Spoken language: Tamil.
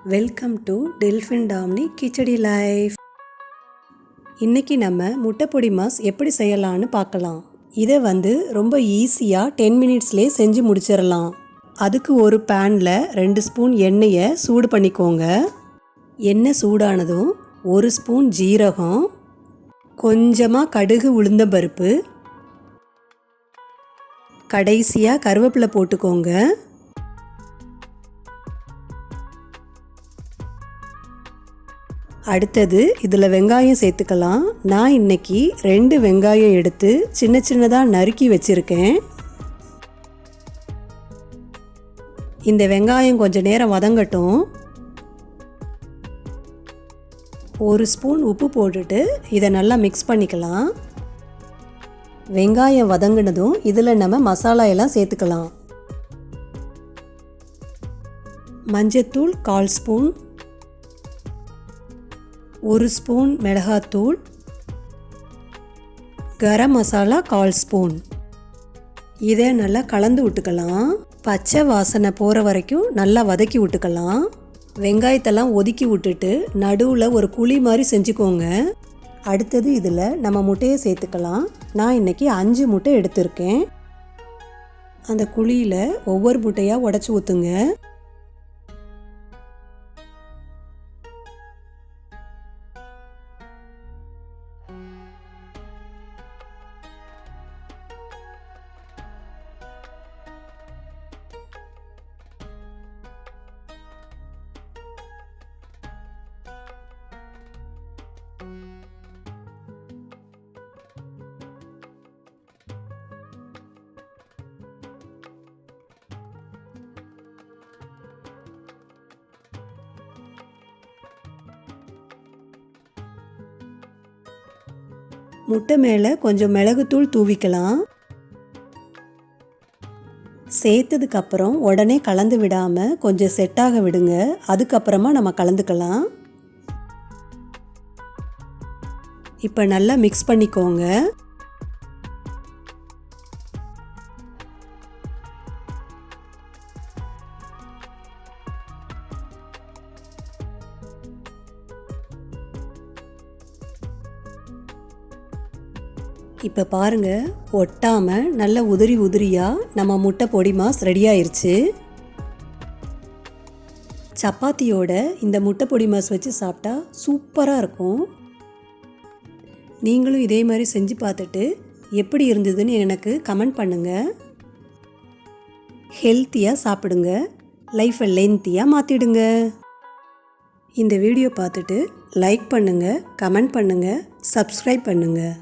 வெல்கம் டு டெல்ஃபின் டாம்னி கிச்சடி லைஃப். இன்றைக்கி நம்ம முட்டை பொடி மாஸ் எப்படி செய்யலான்னு பார்க்கலாம். இதை ரொம்ப ஈஸியாக 10 மினிட்ஸ்லேயே செஞ்சு முடிச்சிடலாம். அதுக்கு ஒரு பேனில் 2 ஸ்பூன் எண்ணெயை சூடு பண்ணிக்கோங்க. எண்ணெய் சூடானதும் 1 ஸ்பூன் ஜீரகம், கொஞ்சமாக கடுகு உளுந்தம்பருப்பு, கடைசியாக கருவேப்பிலை போட்டுக்கோங்க. அடுத்தது இதில் வெங்காயம் சேர்த்துக்கலாம். நான் இன்றைக்கி 2 வெங்காயம் எடுத்து சின்ன சின்னதாக நறுக்கி வச்சுருக்கேன். இந்த வெங்காயம் கொஞ்சம் நேரம் வதங்கட்டும். 1 ஸ்பூன் உப்பு போட்டுட்டு இதை நல்லா மிக்ஸ் பண்ணிக்கலாம். வெங்காயம் வதங்கினதும் இதில் நம்ம மசாலா எல்லாம் சேர்த்துக்கலாம். மஞ்சத்தூள் 1/4 ஸ்பூன், 1 ஸ்பூன் மிளகாத்தூள், கரம் மசாலா 1/4 ஸ்பூன். இதை நல்லா கலந்து விட்டுக்கலாம். பச்சை வாசனை போகிற வரைக்கும் நல்லா வதக்கி விட்டுக்கலாம். வெங்காயத்தெல்லாம் ஒதுக்கி விட்டுட்டு நடுவில் ஒரு குழி மாதிரி செஞ்சுக்கோங்க. அடுத்தது இதில் நம்ம முட்டையை சேர்த்துக்கலாம். நான் இன்றைக்கி 5 முட்டை எடுத்திருக்கேன். அந்த குழியில் ஒவ்வொரு முட்டையாக உடச்சி ஊற்றுங்க. முட்டை மேலே கொஞ்சம் மிளகுத்தூள் தூவிக்கலாம். சேர்த்ததுக்கப்புறம் உடனே கலந்து விடாமல் கொஞ்சம் செட்டாக விடுங்க. அதுக்கப்புறமா நம்ம கலந்துக்கலாம். இப்போ நல்லா மிக்ஸ் பண்ணிக்கோங்க. இப்போ பாருங்கள், ஒட்டாமல் நல்ல உதிரி உதிரியாக நம்ம முட்டை பொடி மாஸ் ரெடி ஆயிடுச்சு. சப்பாத்தியோட இந்த முட்டை பொடி மாஸ் வச்சு சாப்பிட்டா சூப்பராக இருக்கும். நீங்களும் இதே மாதிரி செஞ்சு பார்த்துட்டு எப்படி இருந்ததுன்னு எனக்கு கமெண்ட் பண்ணுங்கள். ஹெல்த்தியாக சாப்பிடுங்க, லைஃப்பை லென்த்தியாக மாற்றிடுங்க. இந்த வீடியோ பார்த்துட்டு லைக் பண்ணுங்கள், கமெண்ட் பண்ணுங்கள், சப்ஸ்கிரைப் பண்ணுங்கள்.